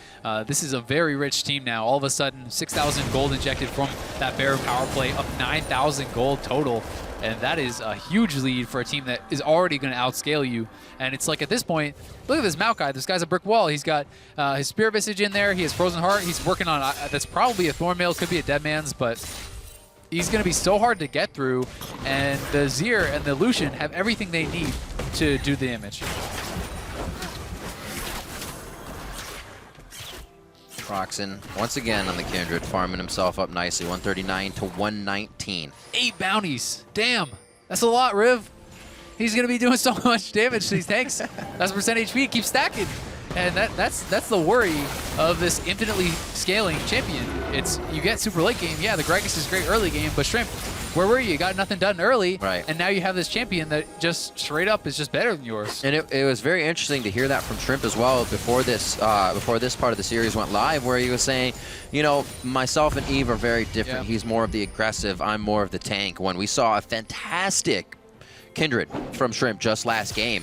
This is a very rich team now. All of a sudden, 6,000 gold injected from that Baron power play, up 9,000 gold total. And that is a huge lead for a team that is already going to outscale you. And it's like, at this point, look at this Maokai. This guy's a brick wall. He's got his Spirit Visage in there. He has Frozen Heart. He's working on, that's probably a Thornmail, could be a Dead Man's, but he's going to be so hard to get through. And the Azir and the Lucian have everything they need to do the damage. Proxen, once again on the Kindred, farming himself up nicely, 139 to 119. 8 bounties. Damn. That's a lot, Riv. He's going to be doing so much damage to these tanks. That's percent HP. It keeps stacking. And that's the worry of this infinitely scaling champion. It's, you get super late game. Yeah, the Gragas is great early game, but Shrimp, where were you? You got nothing done early, right? And now you have this champion that just straight up is just better than yours. And it was very interesting to hear that from Shrimp as well before this part of the series went live, where he was saying, you know, myself and Eve are very different. Yeah. He's more of the aggressive, I'm more of the tank. When we saw a fantastic Kindred from Shrimp just last game,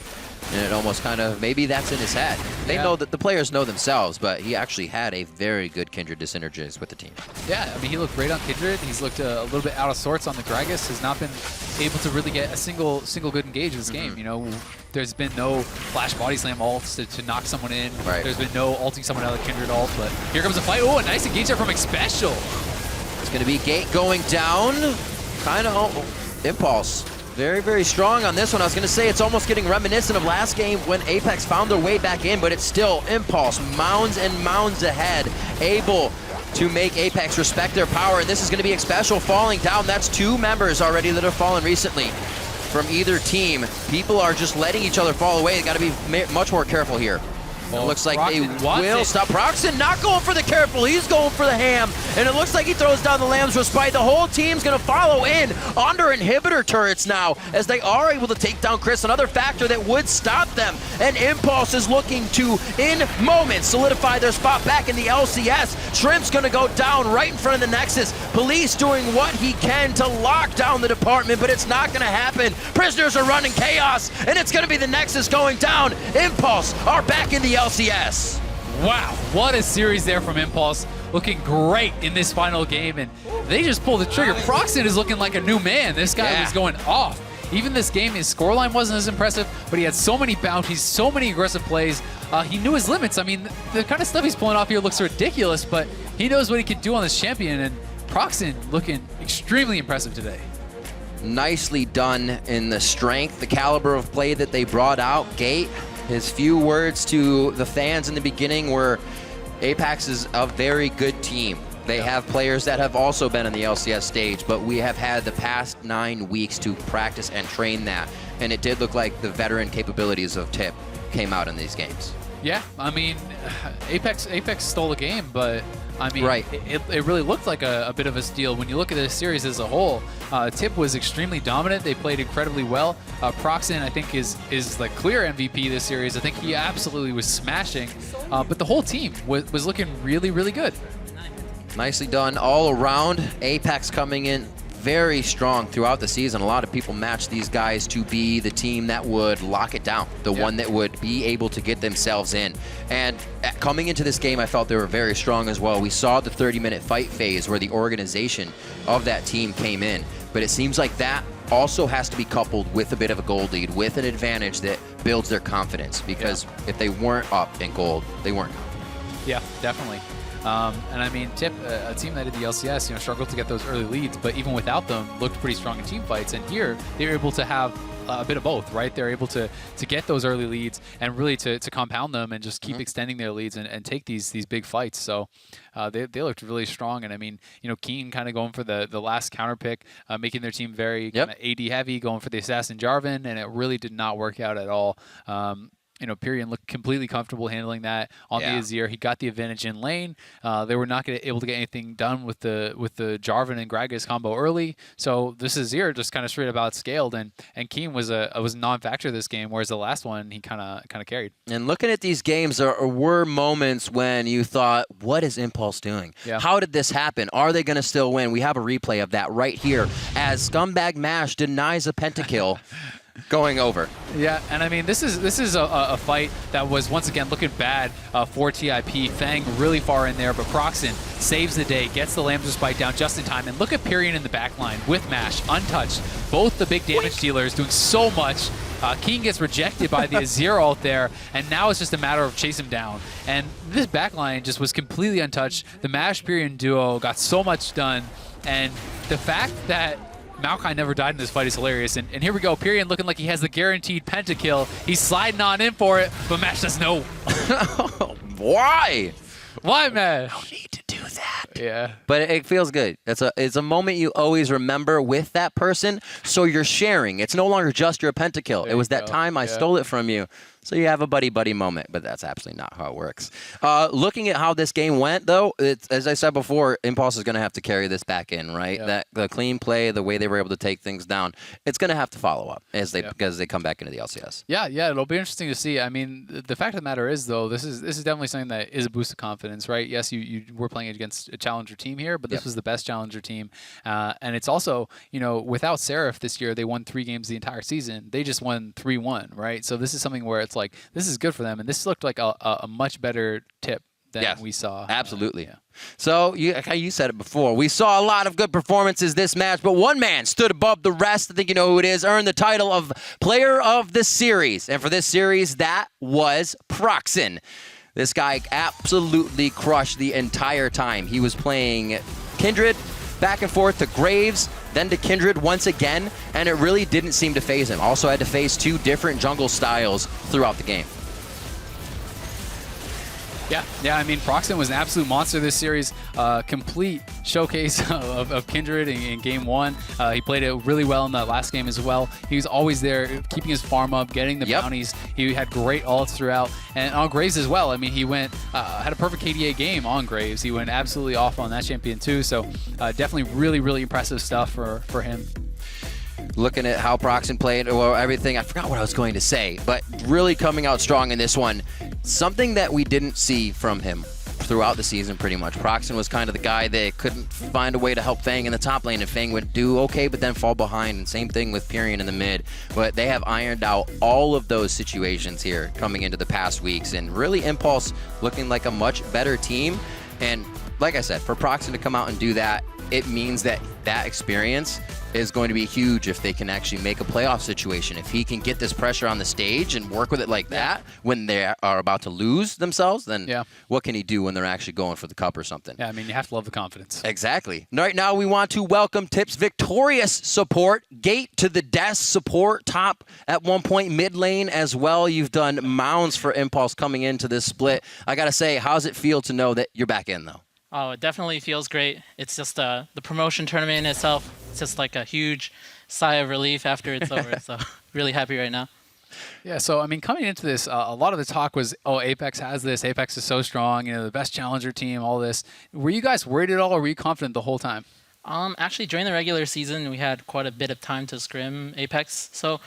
and it almost kind of, maybe that's in his head. They know that the players know themselves, but he actually had a very good Kindred to synergize with the team. Yeah, I mean, he looked great on Kindred. He's looked a little bit out of sorts on the Gragas. Has not been able to really get a single good engage in this game. You know, there's been no flash body slam ults to knock someone in. Right. There's been no ulting someone out of Kindred ult, but here comes a fight. Oh, a nice engage there from Xpecial. It's going to be Gate going down. Kind of Impulse. Very, very strong on this one. I was going to say it's almost getting reminiscent of last game when Apex found their way back in, but it's still Impulse, mounds and mounds ahead, able to make Apex respect their power. And this is going to be Xpecial falling down. That's 2 members already that have fallen recently from either team. People are just letting each other fall away. They got to be much more careful here. It looks like they will stop. Proxen not going for the careful. He's going for the ham. And it looks like he throws down the Lamb's Respite. The whole team's going to follow in under inhibitor turrets now, as they are able to take down Chris, another factor that would stop them. And Impulse is looking to, in moments, solidify their spot back in the LCS. Shrimp's going to go down right in front of the Nexus. Police doing what he can to lock down the department, but it's not going to happen. Prisoners are running chaos, and it's going to be the Nexus going down. Impulse are back in the LCS. Wow, what a series there from Impulse. Looking great in this final game, and they just pulled the trigger. Proxen is looking like a new man. This guy was going off. Even this game, his scoreline wasn't as impressive, but he had so many bounties, so many aggressive plays. He knew his limits. I mean, the kind of stuff he's pulling off here looks ridiculous, but he knows what he can do on this champion, and Proxen looking extremely impressive today. Nicely done in the strength, the caliber of play that they brought out. Gate, his few words to the fans in the beginning were, APX is a very good team. They have players that have also been on the LCS stage, but we have had the past 9 weeks to practice and train that. And it did look like the veteran capabilities of Tip came out in these games. Yeah, I mean, Apex stole a game, but I mean, it really looked like a bit of a steal. When you look at this series as a whole, Tip was extremely dominant. They played incredibly well. Proxen, I think, is the clear MVP this series. I think he absolutely was smashing, but the whole team was looking really, really good. Nicely done all around. APX coming in very strong throughout the season. A lot of people match these guys to be the team that would lock it down, the one that would be able to get themselves in. And coming into this game, I felt they were very strong as well. We saw the 30-minute fight phase where the organization of that team came in, but it seems like that also has to be coupled with a bit of a gold lead, with an advantage that builds their confidence, because if they weren't up in gold, they weren't confident. Yeah, definitely. And I mean, Tip, a team that did the LCS, struggled to get those early leads, but even without them, looked pretty strong in team fights. And here, they were able to have a bit of both, right? They're able to get those early leads and really to compound them and just keep extending their leads and take these big fights. So they looked really strong. And I mean, Keen kind of going for the last counter pick, making their team very kind of AD heavy, going for the Assassin Jarvan, and it really did not work out at all. Pyrion looked completely comfortable handling that on the Azir. He got the advantage in lane. They were not able to get anything done with the Jarvan and Gragas combo early. So this Azir just kind of straight up outscaled, and Keen was a non-factor this game, whereas the last one he kind of carried. And looking at these games, there were moments when you thought, what is Impulse doing? Yeah. How did this happen? Are they going to still win? We have a replay of that right here as Scumbag Mash denies a pentakill. Going over. Yeah, and I mean, this is a fight that was once again looking bad for TIP. Fang really far in there, but Proxen saves the day, gets the Lambda Spike down just in time, and look at Pyrion in the back line with Mash, untouched. Both the big damage dealers doing so much. Keen gets rejected by the Azir ult there, and now it's just a matter of chase him down. And this backline just was completely untouched. The Mash Pyrion duo got so much done, and the fact that Maokai never died in this fight is hilarious. And here we go. Pyrion looking like he has the guaranteed pentakill. He's sliding on in for it, but Mash says no. Why? Why, Mash? No need to do that. Yeah. But it feels good. It's a moment you always remember with that person, so you're sharing. It's no longer just your pentakill. It was that time I stole it from you. So you have a buddy-buddy moment, but that's absolutely not how it works. Looking at how this game went, though, as I said before, Impulse is going to have to carry this back in, right? Yeah. The clean play, the way they were able to take things down, it's going to have to follow up because they come back into the LCS. Yeah, it'll be interesting to see. I mean, the fact of the matter is, though, this is definitely something that is a boost of confidence, right? Yes, you were playing against a challenger team here, but this was the best challenger team. And it's also, without Seraph this year, they won 3 games the entire season. They just won 3-1, right? So this is something where it's like, this is good for them, and this looked like a much better Tip than we saw. Absolutely. So you said it before. We saw a lot of good performances this match, but one man stood above the rest. I think you know who it is. Earned the title of Player of the Series. And for this series, that was Proxen. This guy absolutely crushed the entire time. He was playing Kindred, back and forth to Graves, then to Kindred once again, and it really didn't seem to phase him. Also had to face 2 different jungle styles throughout the game. Yeah, I mean, Proxen was an absolute monster this series. Complete showcase of Kindred in game 1. He played it really well in that last game as well. He was always there, keeping his farm up, getting the bounties. He had great ults throughout. And on Graves as well. I mean, he went, had a perfect KDA game on Graves. He went absolutely off on that champion too. So definitely really, really impressive stuff for him. Looking at how Proxen played, or everything, I forgot what I was going to say, but really coming out strong in this one. Something that we didn't see from him throughout the season pretty much. Proxen was kind of the guy that couldn't find a way to help Fang in the top lane, and Fang would do okay but then fall behind, and same thing with Pyrion in the mid. But they have ironed out all of those situations here coming into the past weeks, and really Impulse looking like a much better team. And like I said, for Proxen to come out and do that, it means that that experience is going to be huge if they can actually make a playoff situation. If he can get this pressure on the stage and work with it like that when they are about to lose themselves, then what can he do when they're actually going for the cup or something? Yeah, I mean, you have to love the confidence. Exactly. Right now, we want to welcome Tip's victorious support, Gate to the desk support, top at one point, mid lane as well. You've done mounds for Impulse coming into this split. I got to say, how's it feel to know that you're back in, though? Oh, it definitely feels great. It's just the promotion tournament in itself. It's just like a huge sigh of relief after it's over. So really happy right now. Yeah, so I mean, coming into this, a lot of the talk was, oh, Apex has this. Apex is so strong. You know, the best challenger team. All this. Were you guys worried at all, or were you confident the whole time? Actually, during the regular season, we had quite a bit of time to scrim Apex. So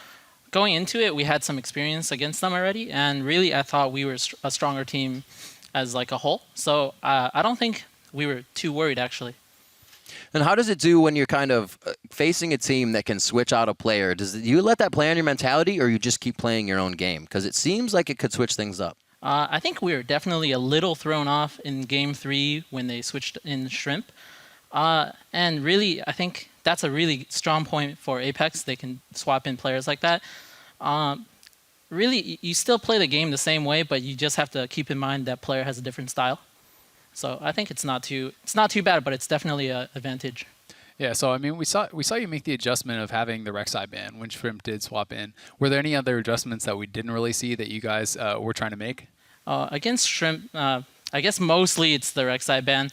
going into it, we had some experience against them already, and really, I thought we were a stronger team as like a whole. So I don't think we were too worried, actually. And how does it do when you're kind of facing a team that can switch out a player? Do you let that play on your mentality, or you just keep playing your own game? Because it seems like it could switch things up. I think we were definitely a little thrown off in Game 3 when they switched in Shrimp. And really, I think that's a really strong point for Apex. They can swap in players like that. Really, you still play the game the same way, but you just have to keep in mind that player has a different style. So I think it's not too bad, but it's definitely an advantage. Yeah, so I mean, we saw you make the adjustment of having the Rek'Sai ban when Shrimp did swap in. Were there any other adjustments that we didn't really see that you guys were trying to make? Against Shrimp, I guess mostly it's the Rek'Sai ban.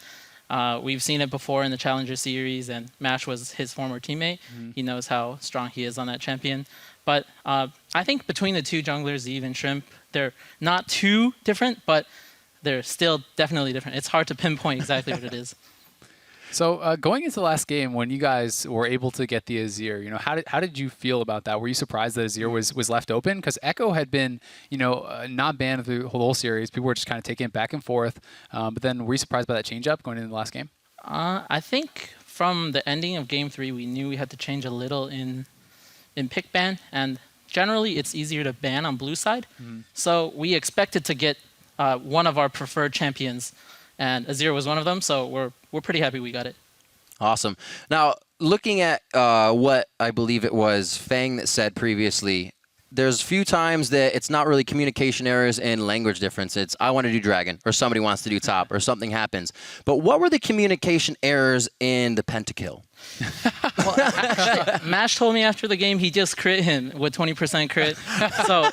We've seen it before in the Challenger Series, and Mash was his former teammate. He knows how strong he is on that champion. But I think between the two junglers, Eve and Shrimp, they're not too different, but they're still definitely different. It's hard to pinpoint exactly what it is. So going into the last game, when you guys were able to get the Azir, you know, how did you feel about that? Were you surprised that Azir was left open? Because Echo had been, you know, not banned through the whole series. People were just kind of taking it back and forth. But then were you surprised by that change-up going into the last game? I think from the ending of Game 3, we knew we had to change a little in pick ban. And generally, it's easier to ban on blue side. So we expected to get one of our preferred champions, and Azir was one of them, so we're pretty happy we got it. Awesome. Now, looking at what I believe it was Fang that said previously, there's a few times that it's not really communication errors and language difference. It's I want to do dragon, or somebody wants to do top, or something happens. But what were the communication errors in the pentakill? Well, actually, Mash told me after the game he just crit him with 20% crit. So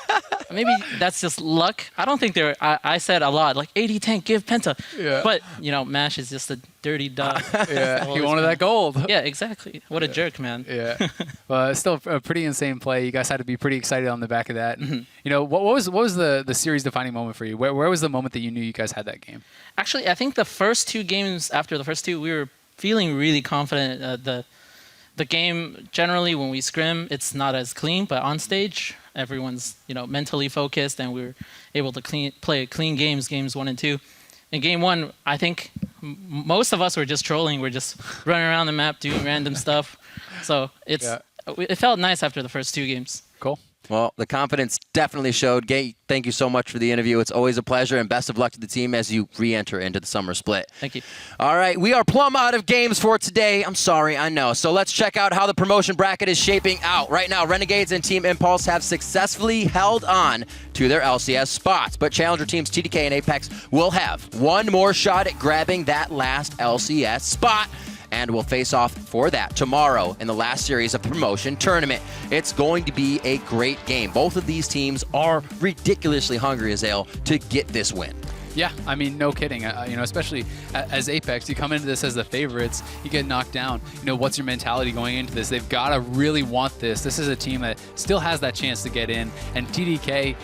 maybe that's just luck. I don't think there. I said a lot like 80 tank, give penta. Yeah. But you know, Mash is just a dirty dog. Yeah, he wanted that gold. Yeah, exactly. What a jerk, man. Yeah. Well, it's still a pretty insane play. You guys had to be pretty excited on the back of that. You know, what was the series defining moment for you? Where was the moment that you knew you guys had that game? Actually, I think the first two games after the first two, we were feeling really confident. The game generally when we scrim, it's not as clean, but on stage, everyone's mentally focused, and we were able to play clean games 1 and 2. In game 1, I think most of us were just trolling. We're just running around the map doing random stuff. So it felt nice after the first 2 games. Cool. Well, the confidence definitely showed. Gate, thank you so much for the interview. It's always a pleasure, and best of luck to the team as you re-enter into the summer split. Thank you. All right, we are plumb out of games for today. I'm sorry, I know. So let's check out how the promotion bracket is shaping out. Right now, Renegades and Team Impulse have successfully held on to their LCS spots, but challenger teams TDK and Apex will have one more shot at grabbing that last LCS spot, and we'll face off for that tomorrow in the last series of promotion tournament. It's going to be a great game. Both of these teams are ridiculously hungry, Azale, to get this win. Yeah, I mean, no kidding. Especially as Apex, you come into this as the favorites, you get knocked down. What's your mentality going into this? They've got to really want this. This is a team that still has that chance to get in. And TDK,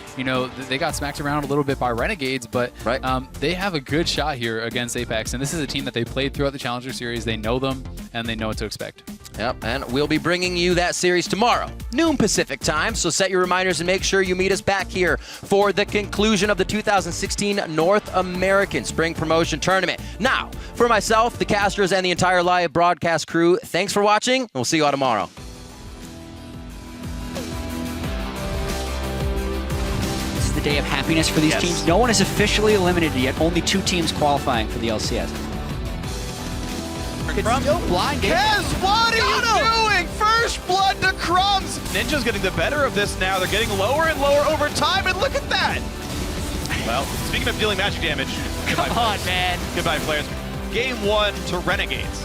they got smacked around a little bit by Renegades, but they have a good shot here against Apex. And this is a team that they played throughout the Challenger Series. They know them, and they know what to expect. Yep, and we'll be bringing you that series tomorrow, noon Pacific time. So set your reminders and make sure you meet us back here for the conclusion of the 2016 North North American Spring Promotion Tournament. Now, for myself, the casters, and the entire live broadcast crew, thanks for watching, and we'll see you all tomorrow. This is the day of happiness for these teams. No one is officially eliminated yet. Only 2 teams qualifying for the LCS. It's still blind game. Kez, what are you doing? First blood to Crumbs. Ninja's getting the better of this now. They're getting lower and lower over time, and look at that. Well, speaking of dealing magic damage. Come on, man. Goodbye, players. Game 1 to Renegades.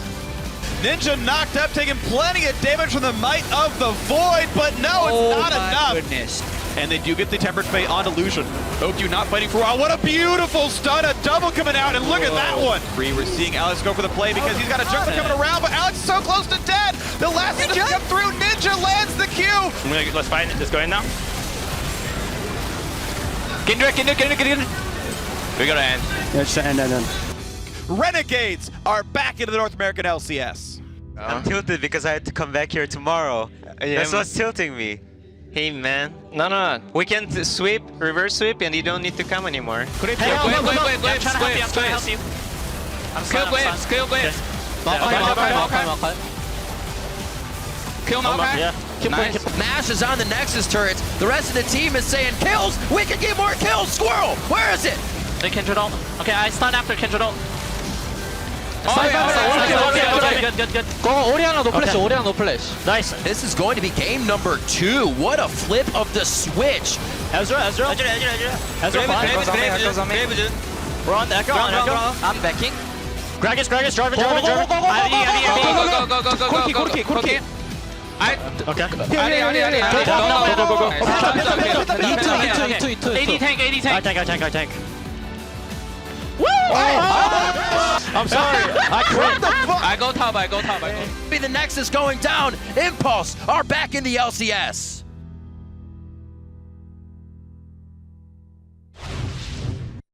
Ninja knocked up, taking plenty of damage from the Might of the Void, but no, it's not enough. Goodness. And they do get the Tempered Fate on Illusion. OQ not fighting for a while. What a beautiful stun. A double coming out, and look at that one. We're seeing Alex go for the play because he's got a jungler coming around, but Alex is so close to dead. The last one doesn't come through. Ninja lands the Q. Let's fight it. Let's go in now. Get in. We gotta end. Let's end. Renegades are back into the North American LCS. I'm tilted because I had to come back here tomorrow. That's what's tilting me. Hey man. No. We can sweep, reverse sweep, and you don't need to come anymore. Wait. I'm trying to help you. I'm Skill waves. Nice. Mash is on the Nexus turret. The rest of the team is saying, kills! We can get more kills! Squirrel! Where is it? The Kindred ult. Okay, I stun after Kindred ult. Good. Go, Oriana no flash, Oriana no flash. Nice. This is going to be game number 2. What a flip of the switch. Ezra. Ezra We're on Echo. I'm backing. Gragas, drive it. Corki. AD tank. I tank. I'm sorry. Be the Nexus going down. Impulse are back in the LCS.